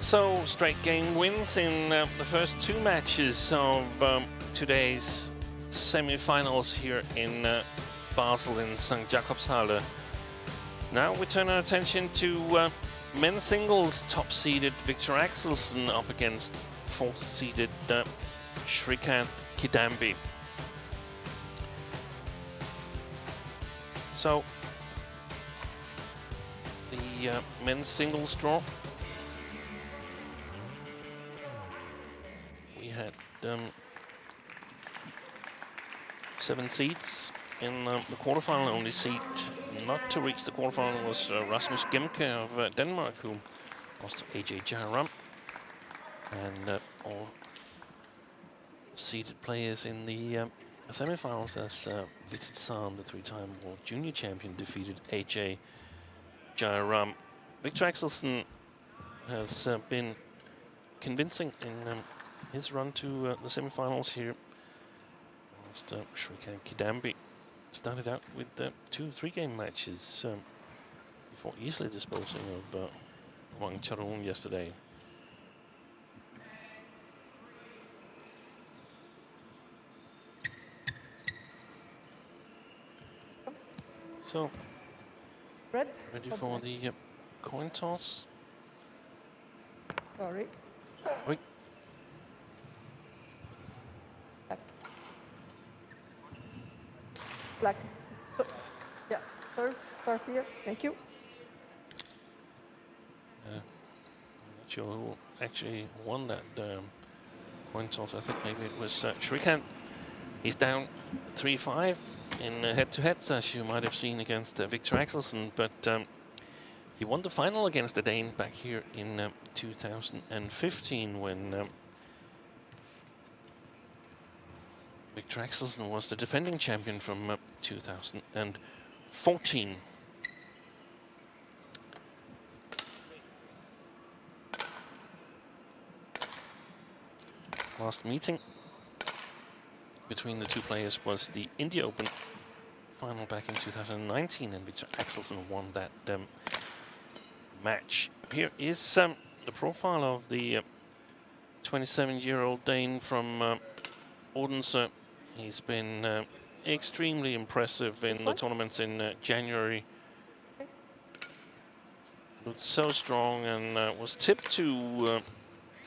So, straight game wins in the first two matches of today's semi-finals here in Basel in St. Jakobshalle. Now we turn our attention to men's singles. Top-seeded Viktor Axelsen up against fourth-seeded Srikanth Kidambi. So, the men's singles draw. We had 7 seeds in the quarterfinal. Only seed not to reach the quarterfinal was Rasmus Gemke of Denmark, who lost to AJ Jairam. And all seeded players in the semifinals, as Vitit Sam, the 3-time world junior champion, defeated AJ Jairam. Viktor Axelsen has been convincing in his run to the semifinals here. Whilst Srikanth Kidambi started out with 2 3-game matches before easily disposing of Wang Charun yesterday. So, ready for the coin toss. Sorry. Wait. Black. So, yeah, serve, start here. Thank you. I'm not sure who actually won that coin toss. I think maybe it was Srikanth. He's down 3-5 in head-to-heads, as you might have seen against Viktor Axelsen, but he won the final against the Dane back here in 2015 when Viktor Axelsen was the defending champion from 2014. Last meeting between the two players was the India Open final back in 2019, and Viktor Axelsen won that match. Here is the profile of the 27-year-old Dane from Odense. He's been extremely impressive in the tournaments in January. Looked so strong and was tipped to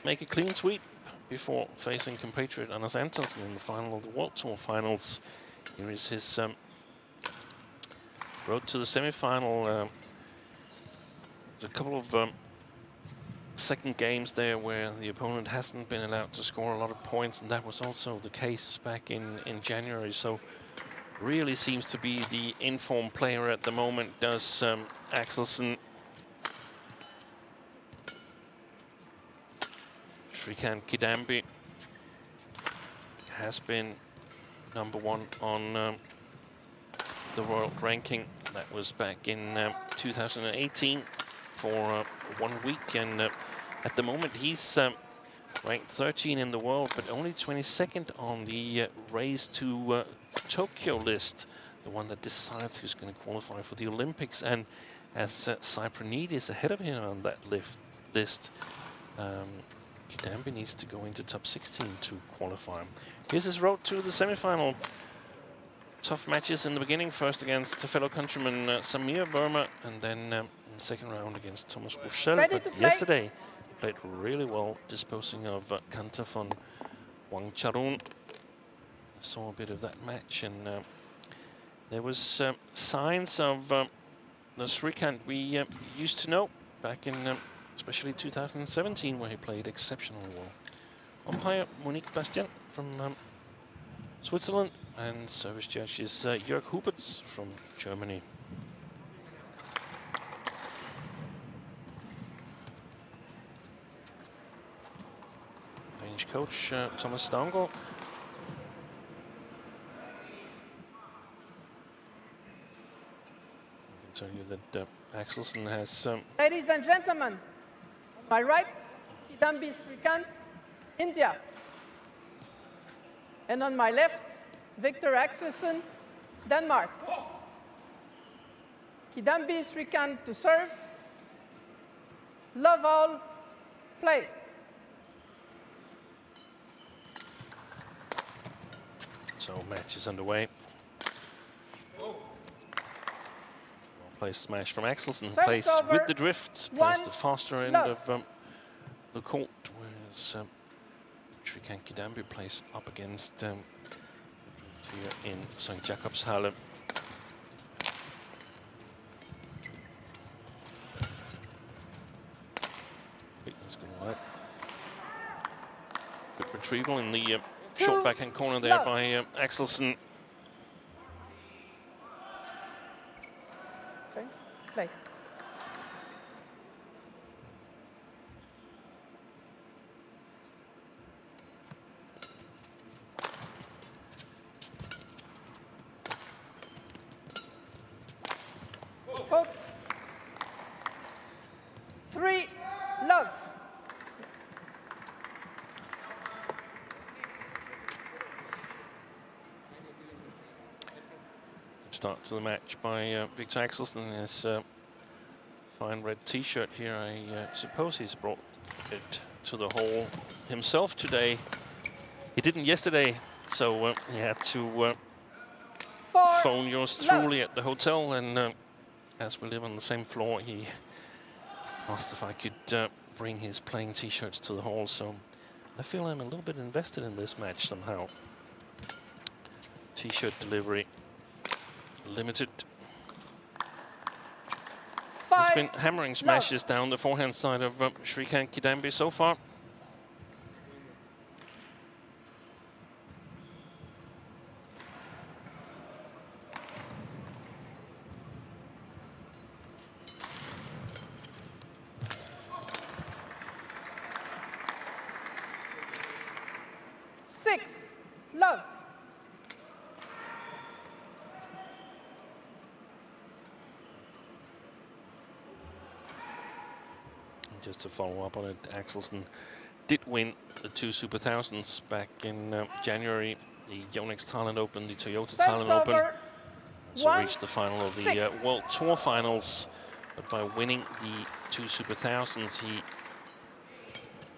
make a clean sweep before facing compatriot Anders Antonsen in the final of the World Tour finals. Here is his road to the semi-final. There's a couple of second games there where the opponent hasn't been allowed to score a lot of points, and that was also the case back in January. So really seems to be the in-form player at the moment, does Axelsen. Srikanth Kidambi has been #1 on the world ranking. That was back in 2018 for 1 week, and at the moment he's ranked 13 in the world, but only 22nd on the Race to Tokyo list, the one that decides who's going to qualify for the Olympics. And as Cypronid is ahead of him on that list, Kidambi needs to go into top 16 to qualify. Here's his road to the semi-final. Tough matches in the beginning, first against fellow countryman Samir Verma, and then in the second round against Thomas Rochelle. But yesterday he played really well, disposing of Kanta von Wang Charun. Saw a bit of that match, and there was signs of the Srikanth we used to know back in especially 2017, where he played exceptionally well. Umpire Monique Bastien from Switzerland, and service judge is Jörg Huberts from Germany. Danish coach Thomas Stavngård. I can tell you that Axelsen has... Ladies and gentlemen, on my right, Kidambi Srikanth, India. And on my left, Viktor Axelsen, Denmark. Kidambi Srikanth to serve. Love all, play. So match is underway. Well-placed smash from Axelsen. Service Plays over. with the drift. Plays the faster end Love. of the court, whereas Srikanth Kidambi plays up against here in St. Jakobshalle. That's going wide. Good retrieval in the short backhand corner there by Axelsen. Play. Fault. 3, love. Start to the match by Viktor Axelsen in his fine red t-shirt here. I suppose he's brought it to the hall himself today. He didn't yesterday, so he had to phone yours truly at the hotel, and as we live on the same floor, he asked if I could bring his playing t-shirts to the hall, so I feel I'm a little bit invested in this match somehow. T-shirt delivery limited. He's been hammering smashes down the forehand side of Srikanth Kidambi so far. Six, love. Just to follow up on it, Axelsen did win the 2 Super Thousands back in January, the Yonex Thailand Open, the Toyota Thailand Open. Also reached the final of the World Tour Finals, but by winning the 2 Super Thousands, he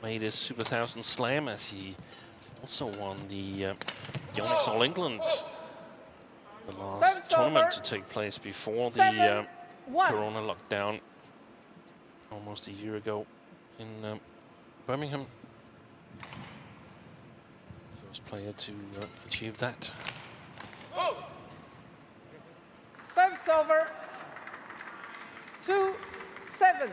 made his Super Thousand slam, as he also won the Yonex All England, the last tournament to take place before the Corona lockdown almost a year ago in Birmingham. First player to achieve that. Service over. 2-7.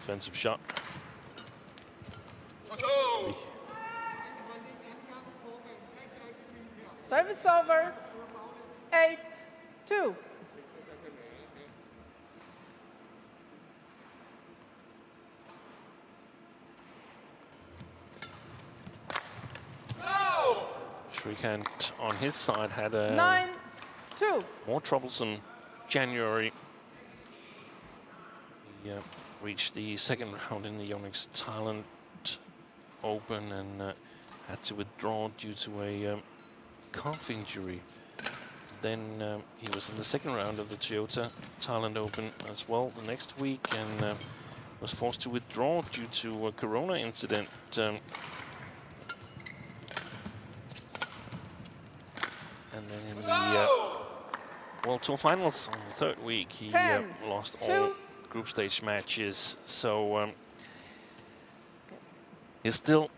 Defensive shot. Service over. 8-2. Srikanth on his side had a 9-2. more troublesome January. He reached the second round in the Yonex Thailand Open and had to withdraw due to a calf injury. Then he was in the second round of the Toyota Thailand Open as well the next week, and was forced to withdraw due to a Corona incident. And then in the World Tour Finals on the third week, he lost all group stage matches. So he's still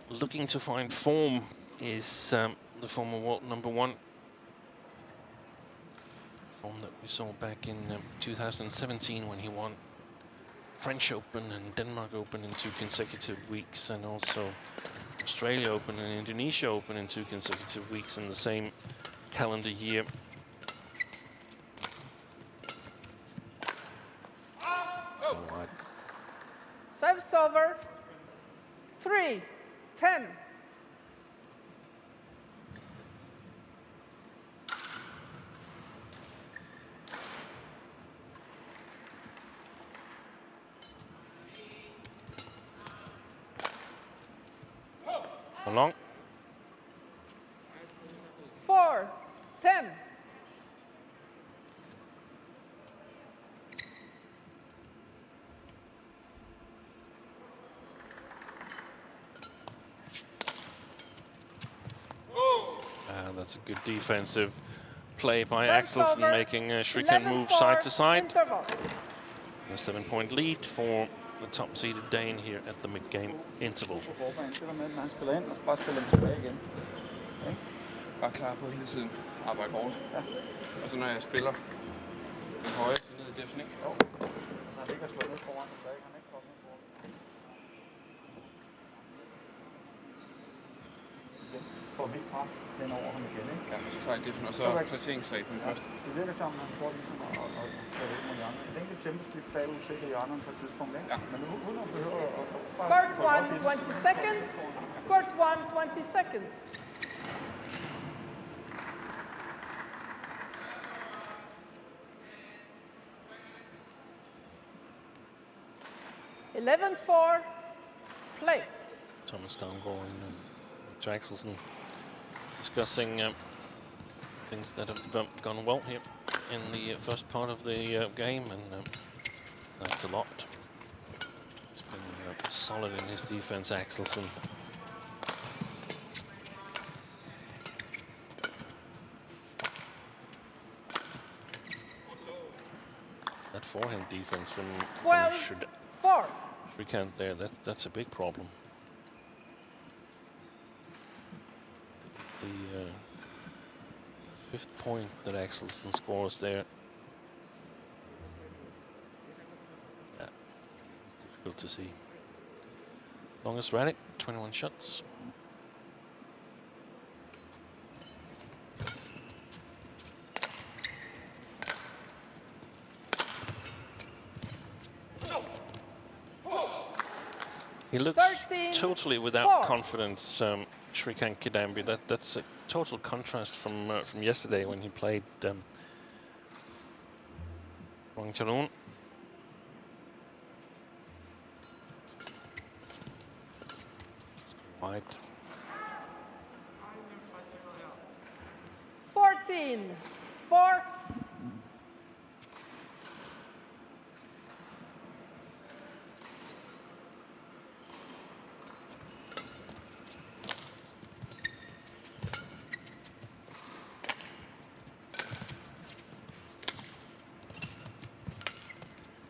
looking to find form. Is the former world #1. Form that we saw back in 2017 when he won French Open and Denmark Open in 2 consecutive weeks, and also Australia Open and Indonesia Open in 2 consecutive weeks in the same calendar year. Service over. 3-10. along. 4-10. That's a good defensive play by Service Axelsen, over. making Srikanth move side to side. Interval. A 7-point lead for the top-seeded Dane here at the mid-game interval. Bare klar på hele tiden. Arbejde hårdt. Ja. Og så når jeg spiller den høje, så ned i deften, ikke? Jo. Så han ligger slået ned foran, så han ikke kommer ned foran. Får helt frem hen over ham igen, ikke? Ja, og så klar i deften, og så placeringsreglen først. Det virker som, at han får ligesom at tage det mod hjørnet. Et enkelt temposkift bagud til det hjørnet på et tidspunkt, ikke? Ja. Men uden at behøve at... Court 1, 20 seconds. Court 1, 20 seconds. (11-4), play. Thomas Stavngård and Viktor Axelsen discussing things that have gone well here in the first part of the game, and that's a lot. He's been solid in his defense, Axelsen. That forehand defense from 12-4. Srikanth there, that's a big problem. It's the fifth point that Axelsen scores there. Yeah, it's difficult to see. Longest rally, 21 shots. He looks 13, totally without 4. confidence, Srikanth Kidambi. That's a total contrast from yesterday when he played Wangchalun. Wide. 14-4.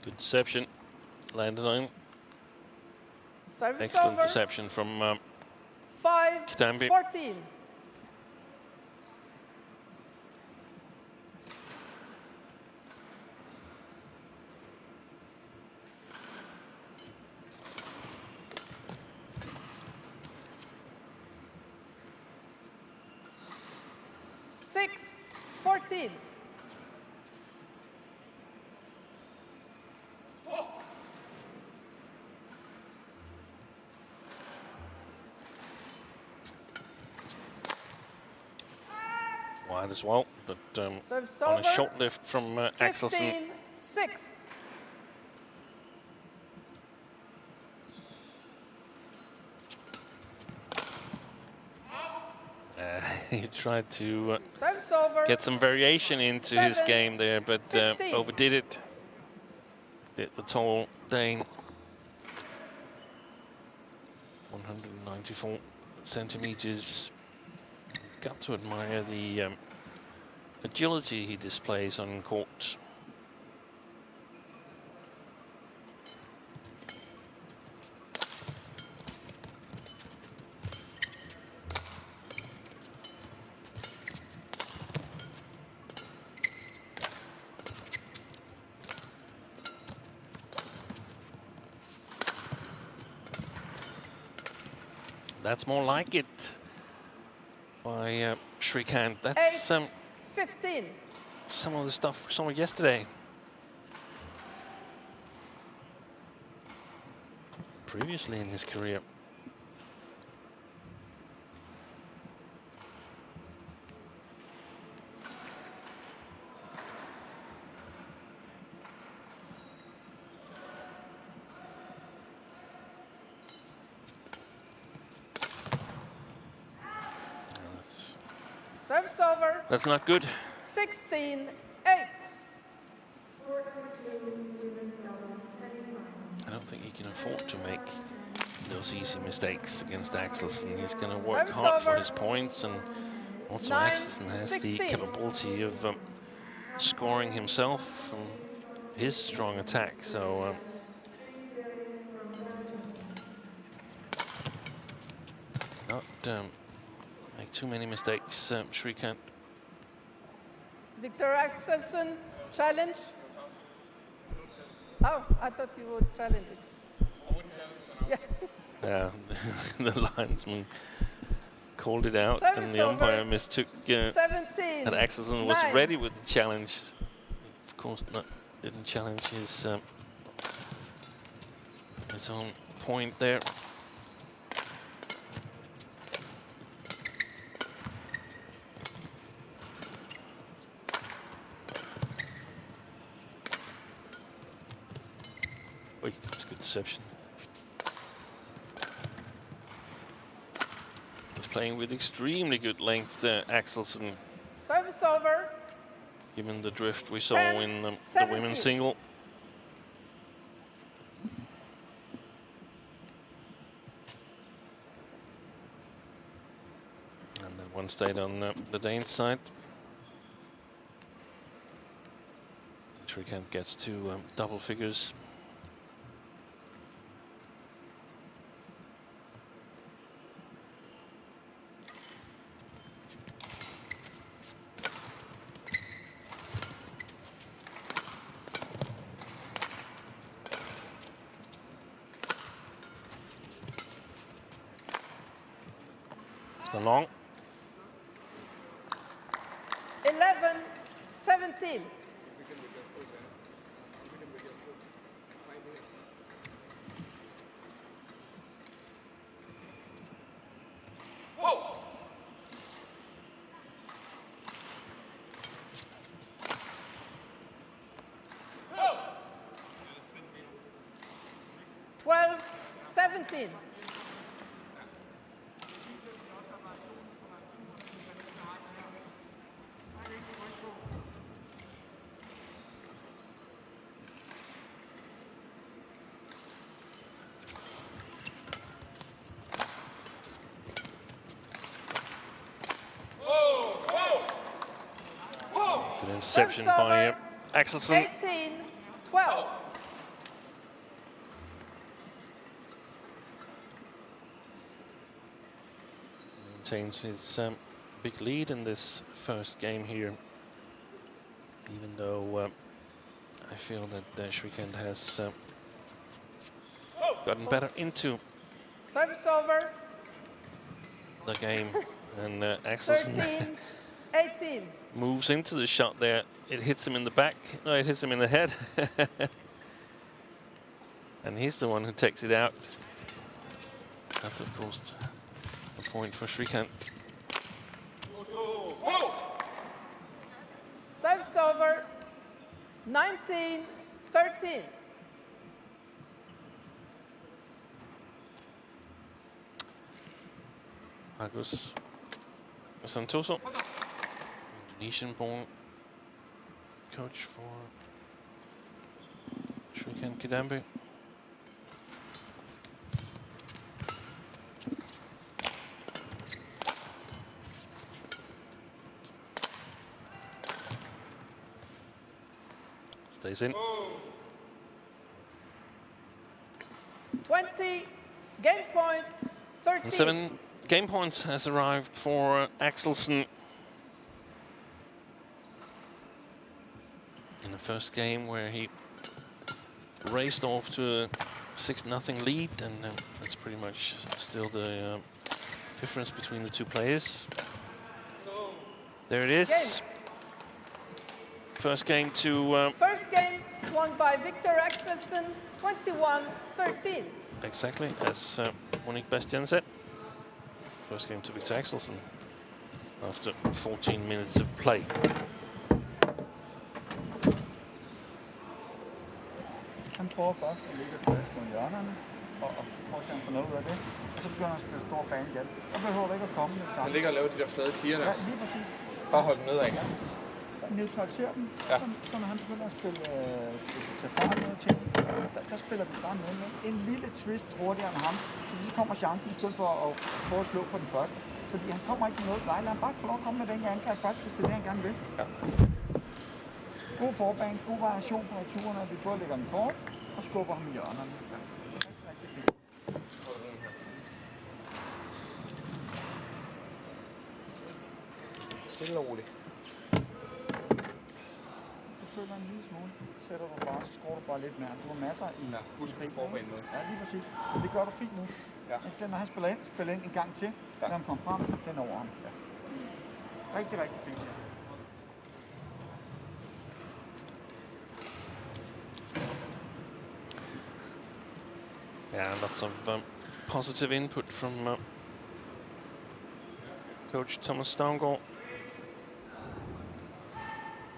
Good deception, landed on. Service Excellent over. deception from 5-14. Six, 14. Wide as well, but Service on a over. short lift from Axelsen. 15-6. He tried to Service over. get some variation into his 7, game there, but 15. overdid it. Did the tall Dane. 194 centimeters. Got to admire the agility he displays on court. That's more like it by Srikanth. That's 15. some of the stuff we saw yesterday. Previously in his career. Service over. That's not good. 16-8. I don't think he can afford to make those easy mistakes against Axelsen. He's going to work hard for his points, and also Axelsen has the capability of scoring himself from his strong attack. So not make too many mistakes, Srikanth. Viktor Axelsen, challenge. Oh, I thought you would challenge it. Yeah. Yeah, the linesman called it out, Service and the umpire mistook 17, that Axelsen was 9. ready with the challenge. Of course, didn't challenge his own point there. Wait, that's a good deception. He's playing with extremely good length, Axelsen. Service over. Given the drift we saw 10, in the 17. women's single. And then one stayed on the Danes side. Srikanth gets to double figures. Long. 11-17. Whoa. Whoa. 12-17. Interception by Axelsen. 18-12. Maintains his big lead in this first game here, even though I feel that Srikanth has gotten better into Service over. the game, and Axelsen 13-18. moves into the shot there. It hits him in the back. No, it hits him in the head. And he's the one who takes it out. That's, of course, a point for Srikanth. Service over. 19-13. Agus Santoso, Indonesian-born coach for Srikanth Kidambi. Stays in. 20, game point, 13. And 7 game points has arrived for Axelsen in the first game, where he raced off to a 6-0 lead, and that's pretty much still the difference between the two players. There it is. First game to... First game won by Viktor Axelsen, 21-13. Exactly, as Monique Bastian said. First game to Viktor Axelsen after 14 minutes of play. Han prøver først at ligge og stress mod hjørnerne, og prøver at se, om han får noget ud af det. Og så begynder han at spille stor bane igen. Så behøver det ikke at komme med det samme. Han ligger og laver de der flade clear der. Ja, lige præcis. Bare hold den nedad. Neutraliserer dem, så når han begynder at spille til fart og ting, der spiller vi bare noget med en lille twist hurtigere end ham, så kommer chancen i stedet for at prøve at slå på den første. Fordi han kommer ikke med noget vej, han bare få lov at komme med den angreb først, hvis det er det, han gerne vil. Ja. God forbane, god variation på returerne, at vi både lægger den kort og skubber ham i hjørnerne. Ja. Det er rigtig fint. Stille og roligt. Du føler en lille smule, sætter du bare, så skruer du bare lidt mere. Du har masser i. Ja, husk at forberede noget. Ja, lige præcis. Men det gør du fint nu. Ja. Den, når han spiller ind en gang til, når han kommer frem, den over ham. Ja. Rigtig, rigtig fint. Yeah, lots of positive input from Coach Thomas Stavngård.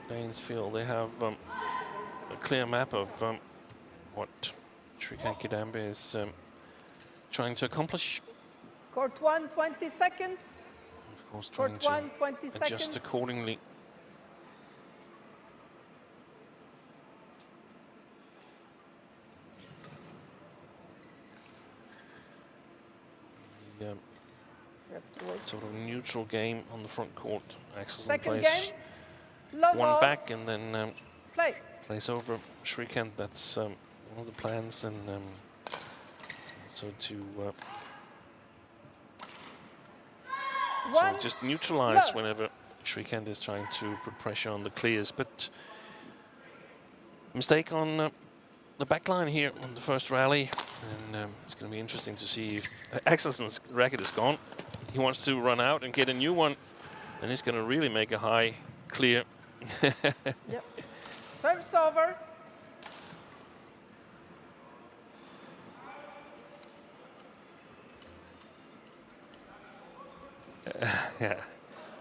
Danes feel they have a clear map of what Srikanth Kidambi is trying to accomplish. Court 1, 20 seconds. Of course, Court trying 1, 20 to seconds. adjust accordingly. The sort of neutral game on the front court. Axelsen Second plays game. Love one all. back and then Play. plays over Srikanth. That's one of the plans, and so to so just neutralize whenever Srikanth is trying to put pressure on the clears. But mistake on the back line here on the first rally, and it's going to be interesting to see if Axelsen's racket is gone. He wants to run out and get a new one, and he's going to really make a high clear. Yep. Serves over. Yeah,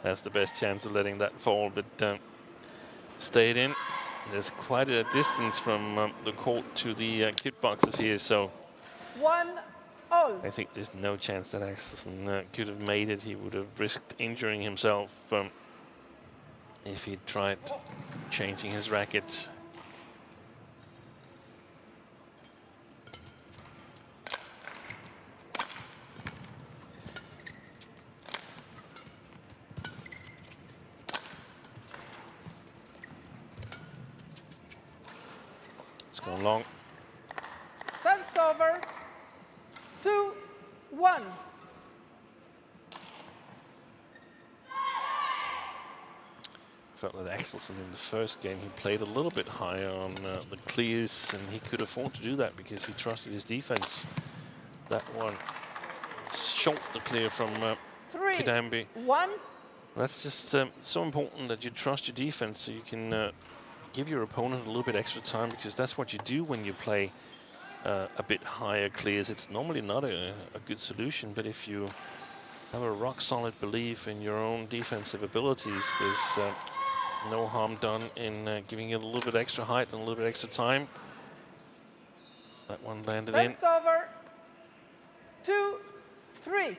that's the best chance of letting that fall, but stayed in. There's quite a distance from the court to the kit boxes here, so 1-all. I think there's no chance that Axelsen could have made it. He would have risked injuring himself if he tried changing his racket. It's going long. Serves over. 2-1. Felt that Axelsen in the first game, he played a little bit higher on the clears, and he could afford to do that because he trusted his defense. That one short the clear from Kidambi. 3-1. That's just so important that you trust your defense, so you can give your opponent a little bit extra time, because that's what you do when you play a bit higher clears. It's normally not a good solution, but if you have a rock-solid belief in your own defensive abilities, there's no harm done in giving it a little bit extra height and a little bit extra time. That one landed in. Serves over. 2-3.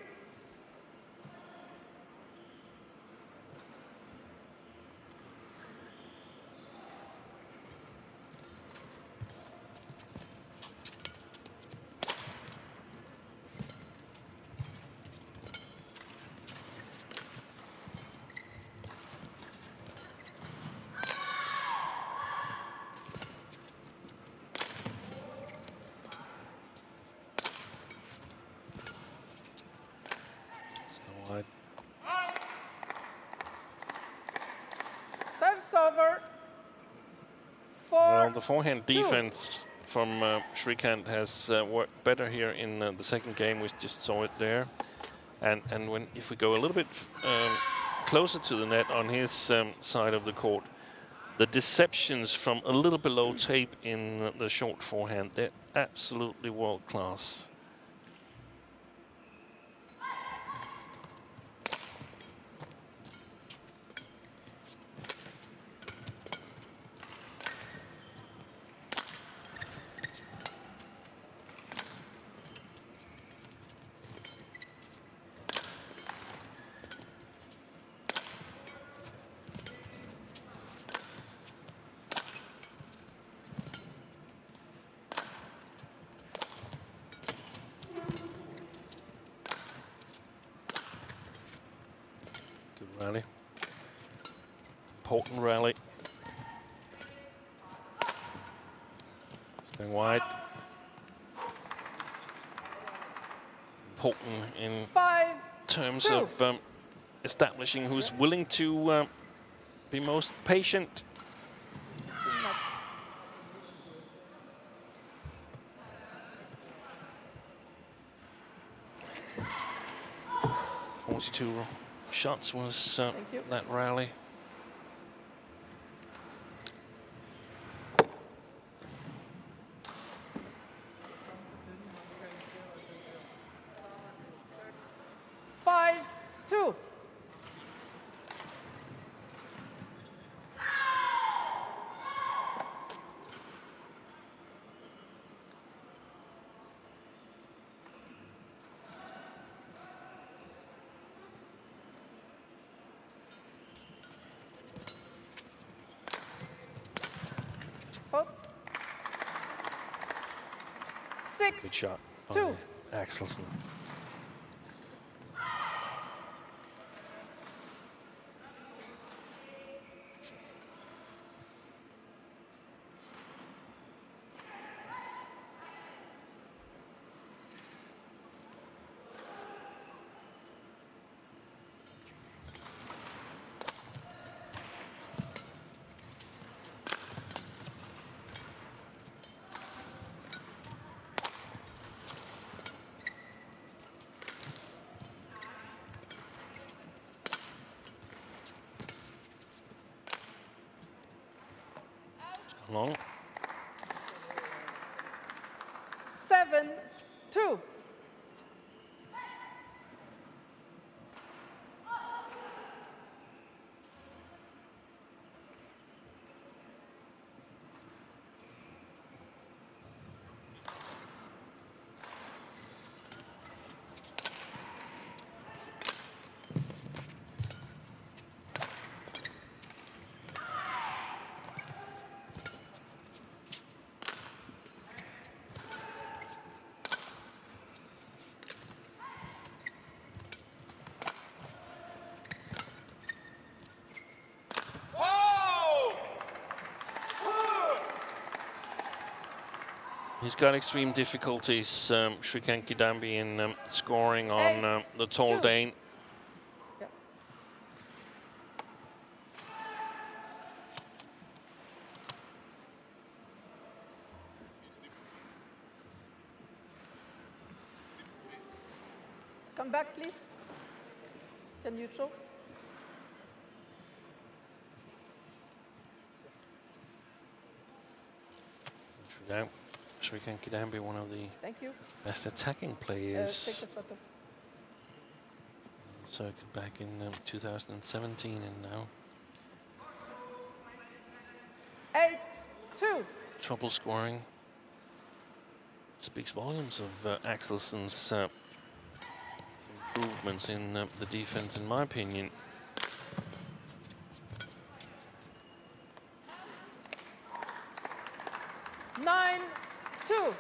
Serves over. Well, the forehand defense from Srikanth has worked better here in the second game. We just saw it there. And if we go a little bit closer to the net on his side of the court, the deceptions from a little below tape in the short forehand, they're absolutely world class. important rally. It's going wide. Important in 5, terms 2. of establishing who's willing to be most patient. 42 shots was that rally. Five, 2. Good shot by 2. Axelsen. Long. 7, 2. He's got extreme difficulties, Srikanth Kidambi, in scoring on the tall Dane. Yep. Come back, please. Can you show? Now, Srikanth Kidambi, one of the best attacking players. Take a photo. Circuit back in 2017 and now. 8, 2. Trouble scoring. Speaks volumes of Axelsen's improvements in the defense, in my opinion. 9, 2.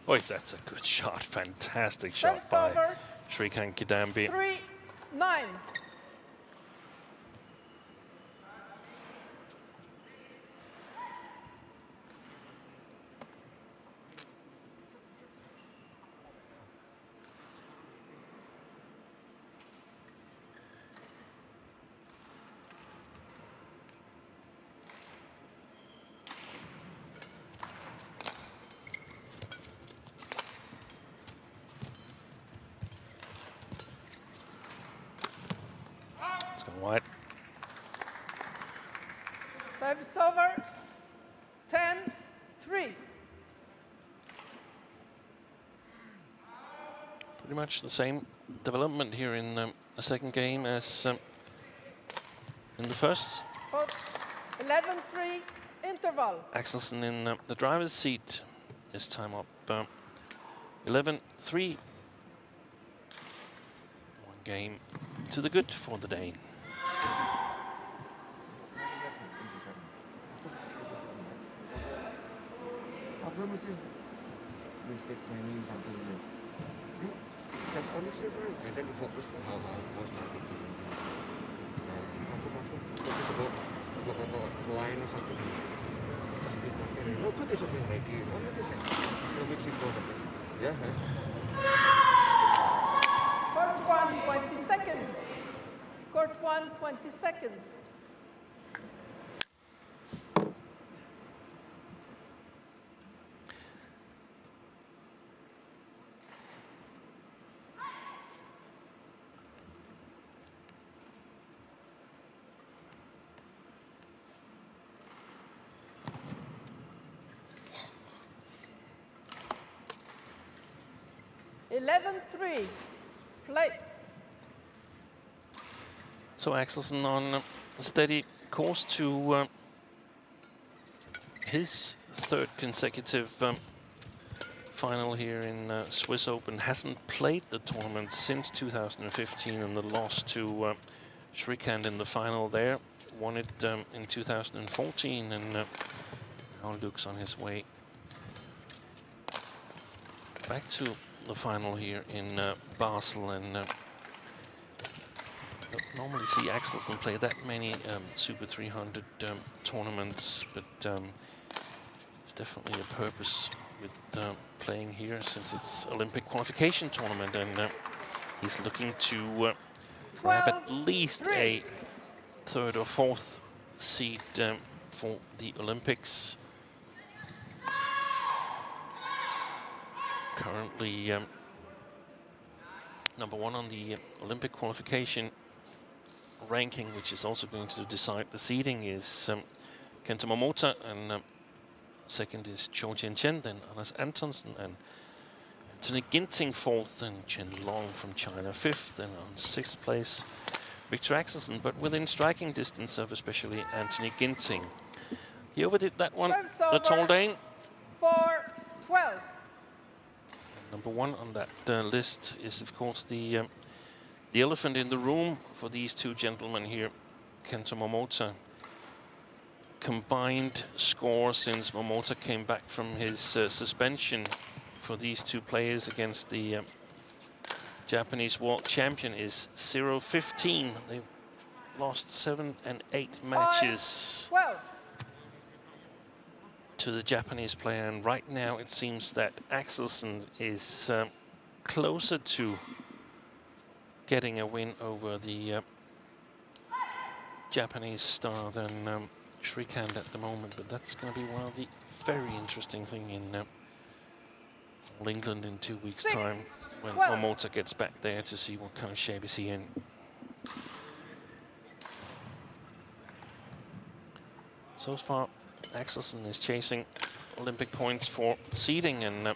Boy, that's a good shot. Fantastic shot by Srikanth Kidambi. 3, 9. White. Service over. 10, 3. Pretty much the same development here in the second game as in the first. 11, 3. Interval. Axelsen in the driver's seat this time up. 11, 3. One game to the good for the Dane. Mistake planning something new. You just only save right, and then you focus on how strategy something. Aku focus about line or something. Just be okay. No, good is okay ready. Only this. No big simple something. Yeah. Court 1, 20 seconds. Court 1, 20 seconds. (11-3). Play. So Axelsen on a steady course to his third consecutive final here in Swiss Open. Hasn't played the tournament since 2015 and the loss to Srikanth in the final there. Won it in 2014 and now looks on his way back to the final here in Basel, and don't normally see Axelsen play that many Super 300 tournaments, but it's definitely a purpose with playing here since it's Olympic qualification tournament, and he's looking to grab at least a third or fourth seed for the Olympics. Currently #1 on the Olympic qualification ranking, which is also going to decide the seeding, is Kento Momota, and second is Cho Jian-Chen, then Anders Antonsen, and Anthony Ginting fourth, and Chen Long from China fifth, and on sixth place Viktor Axelsen, but within striking distance of especially Anthony Ginting. He overdid that one, the tall Dane. 4-12. #1 on that list is, of course, the elephant in the room for these two gentlemen here. Kento Momota. Combined score since Momota came back from his suspension for these two players against the Japanese world champion is 0-15. They've lost 7 and 8 matches 5-12. to the Japanese player, and right now it seems that Axelsen is closer to getting a win over the Japanese star than Srikanth at the moment, but that's going to be one of the very interesting things in All England in 2 weeks' time, when Momota gets back there to see what kind of shape is he in. So far, Axelsen is chasing Olympic points for seeding, and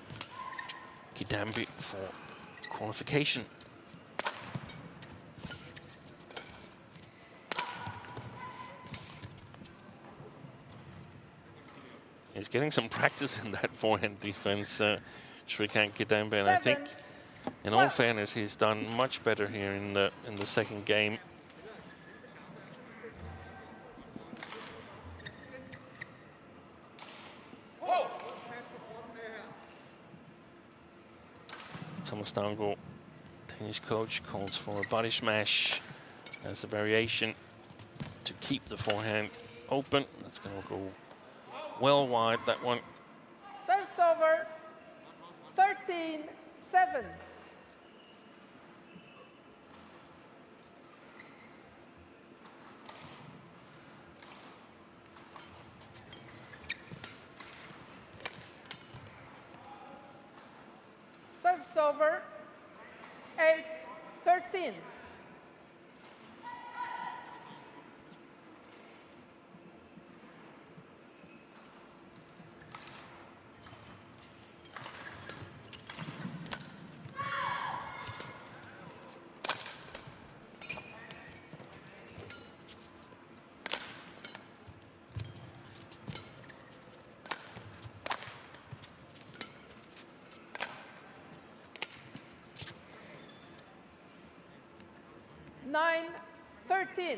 Kidambi for qualification. He's getting some practice in that forehand defense, Srikanth Kidambi, and I think, in all fairness, he's done much better here in the second game. Thomas Dango, Danish coach, calls for a body smash as a variation to keep the forehand open. That's going to go well wide, that one. Serves over. 13-7. Serves over. 8-13. 9-13.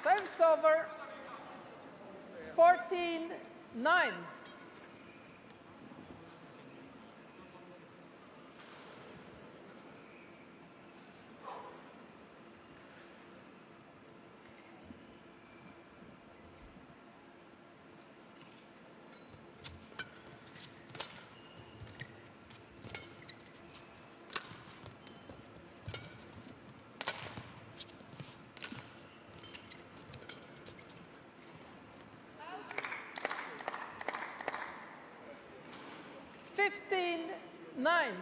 Service over, 14-9. Nine.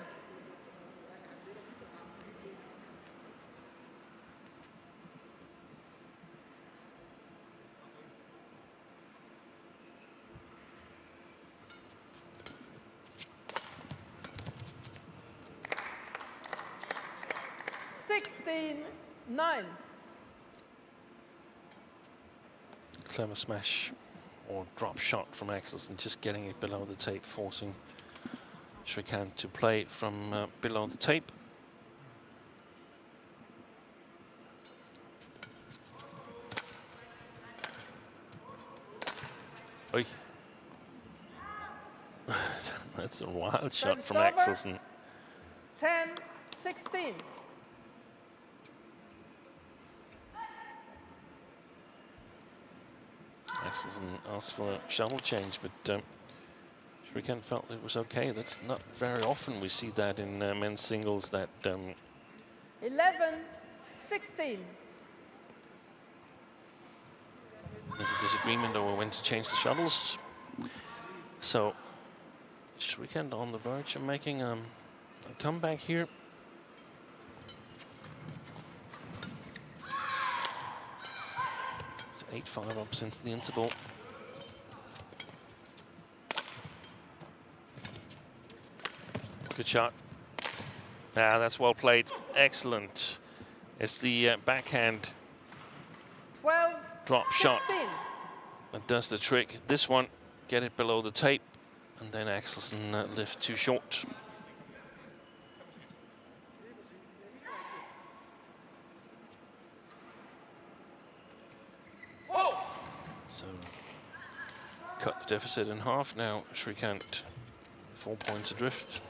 Nine. Clever smash or drop shot from Axelsen, just getting it below the tape, forcing Srikanth to play from below the tape. Oi. That's a wild shot from Axelsen. 10-16. Axelsen asked for a shuttle change, but Srikanth felt it was okay. That's not very often we see that in men's singles. That 11-16. There's a disagreement over when to change the shuttles. So Srikanth on the verge of making a comeback here. It's 8-5 up since the interval. Good shot. Ah, that's well played. Excellent. It's the backhand 12, drop 16. shot that does the trick. This one, get it below the tape, and then Axelsen lift too short. So cut the deficit in half now. Srikanth 4 points adrift.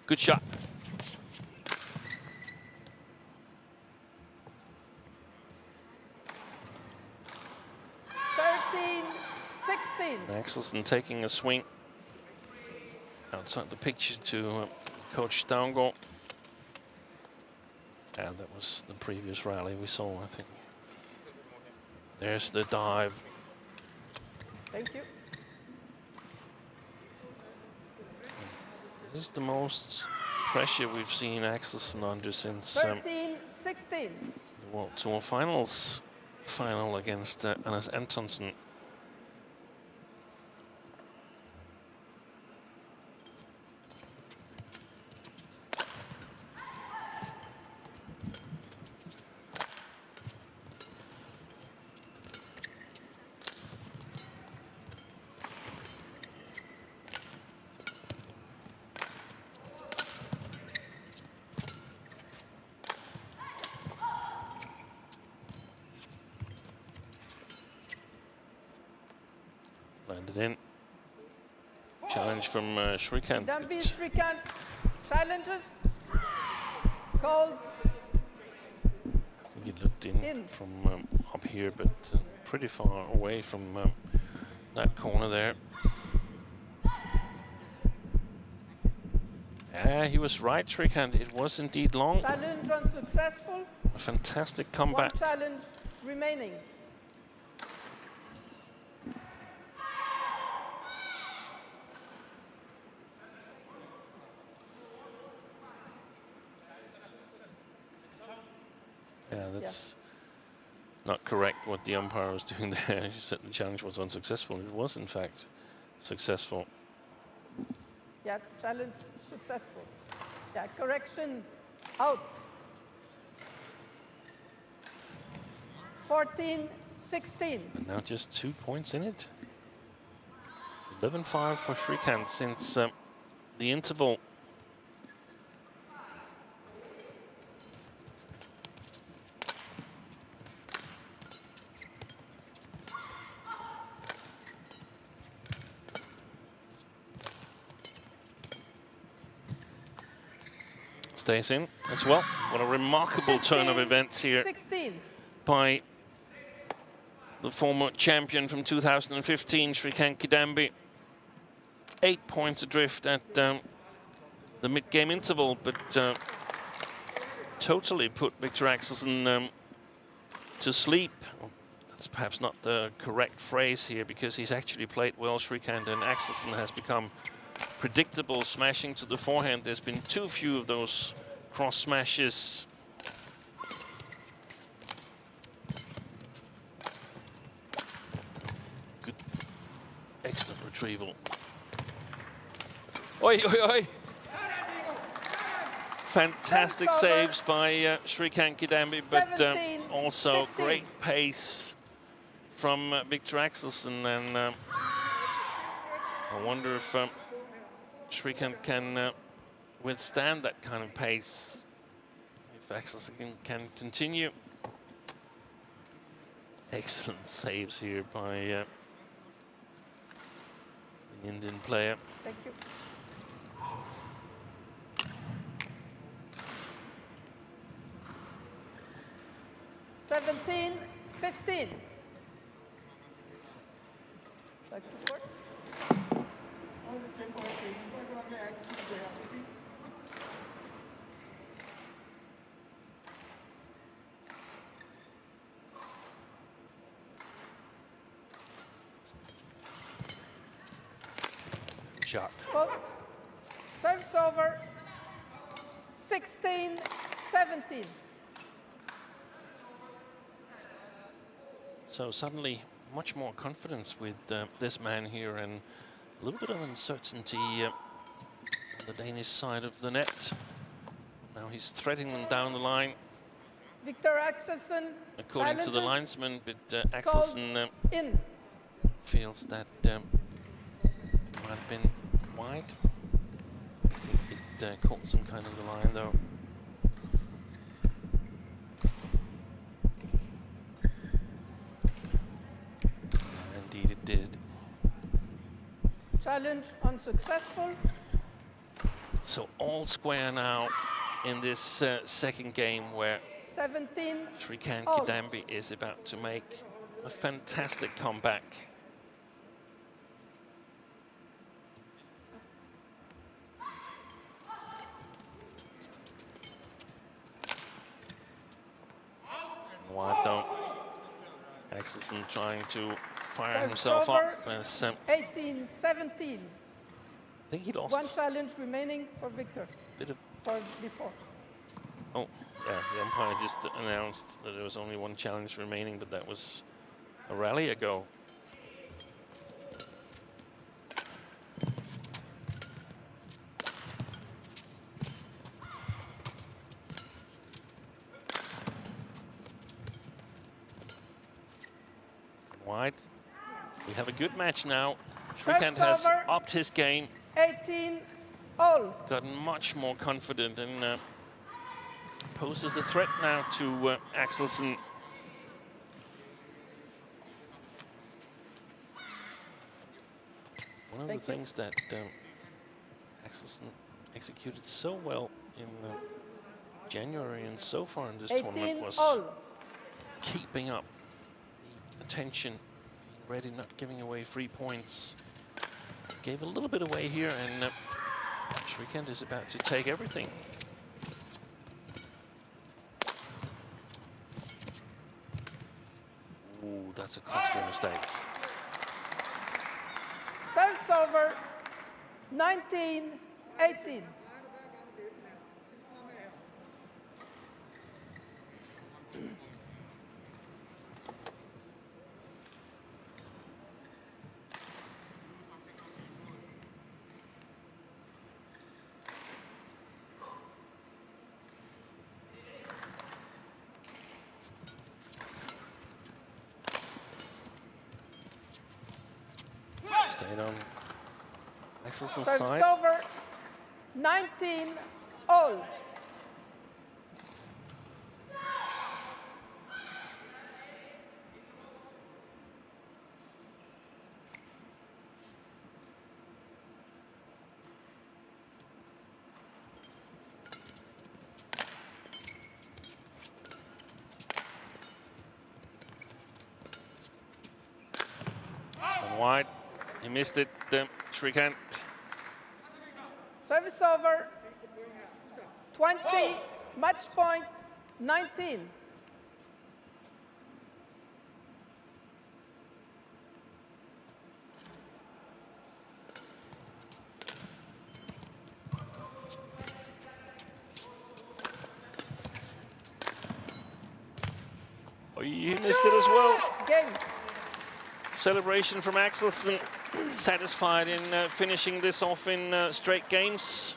Good shot. Axelsen taking a swing outside the picture to Coach Stavngård. And that was the previous rally we saw, I think. There's the dive. Thank you. This is the most pressure we've seen Axelsen under since 13-16. the World Tour Finals final against Anders Antonsen. Landed in. Challenge from Srikanth. Kidambi Srikanth challenges. Called. I think he looked in. From up here, but pretty far away from that corner there. Yeah, he was right, Srikanth. It was indeed long. Challenge unsuccessful. A fantastic comeback. One challenge remaining. Yeah, that's not correct what the umpire was doing there. He said the challenge was unsuccessful. It was, in fact, successful. Yeah, challenge successful. Yeah, correction out. 14-16. And now just 2 points in it. 11-5 for Srikanth since the interval. Stays in as well. What a remarkable turn of events here 16. by the former champion from 2015, Srikanth Kidambi. 8 points adrift at the mid-game interval, but totally put Viktor Axelsen to sleep. Well, that's perhaps not the correct phrase here, because he's actually played well, Srikanth, and Axelsen has become predictable, smashing to the forehand. There's been too few of those cross smashes. Good, excellent retrieval. Oi, oi, oi. Fantastic saves by Srikanth Kidambi, but also 15. great pace from Viktor Axelsen. And I wonder if Srikanth can withstand that kind of pace, if Axelsen can continue. Excellent saves here by the Indian player. Thank you. (17-15). Back to court. Shot. Fault. Serves over. 16-17. So suddenly much more confidence with this man here, and a little bit of uncertainty on the Danish side of the net. Now he's threading them down the line. Viktor Axelsen, According to the challenges linesman, but Axelsen in. feels that it might have been wide. I think it caught some kind of the line though. Indeed it did. Challenge unsuccessful. So all square now in this second game, where 17. Srikanth all. Kidambi is about to make a fantastic comeback. Wide though. Axelsen trying to fire Serves himself over. up. As, 18-17. I think he lost One challenge remaining for Viktor. a bit of. For before. Oh, yeah, the umpire just announced that there was only one challenge remaining, but that was a rally ago. Wide. We have a good match now. Srikanth has over. upped his game, 18 all. gotten much more confident, and poses a threat now to Axelsen. One of the things that Axelsen executed so well in January and so far in this 18 tournament was all. keeping up the attention, being ready, not giving away free points. Gave a little bit away here, and Srikanth is about to take everything. Ooh, that's a costly mistake. Serves over. 19-18. Stayed on Axelsen's Service side. over, 19 all. Wide. He missed it, Srikanth. Service over, 20, match point, 19. Oh, he missed it as well. Game. Celebration from Axelsen, satisfied in finishing this off in straight games.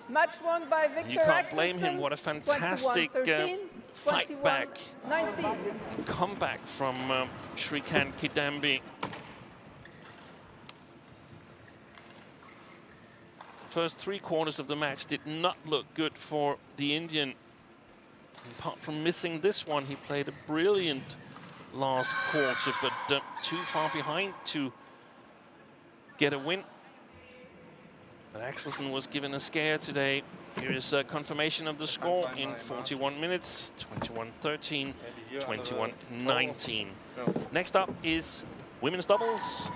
Match won by Viktor You can't Axelsen. blame him. What a fantastic 21-13, fight back 21-19. and comeback from Srikanth Kidambi. First 3 quarters of the match did not look good for the Indian. Apart from missing this one, he played a brilliant last quarter, but too far behind to get a win. But Axelsen was given a scare today. Here is a confirmation of the score in 41 minutes, 21-13, 21-19. Next up is women's doubles.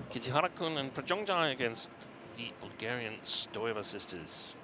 Kitty Harakun and Prajongjai against the Bulgarian Stoeva sisters.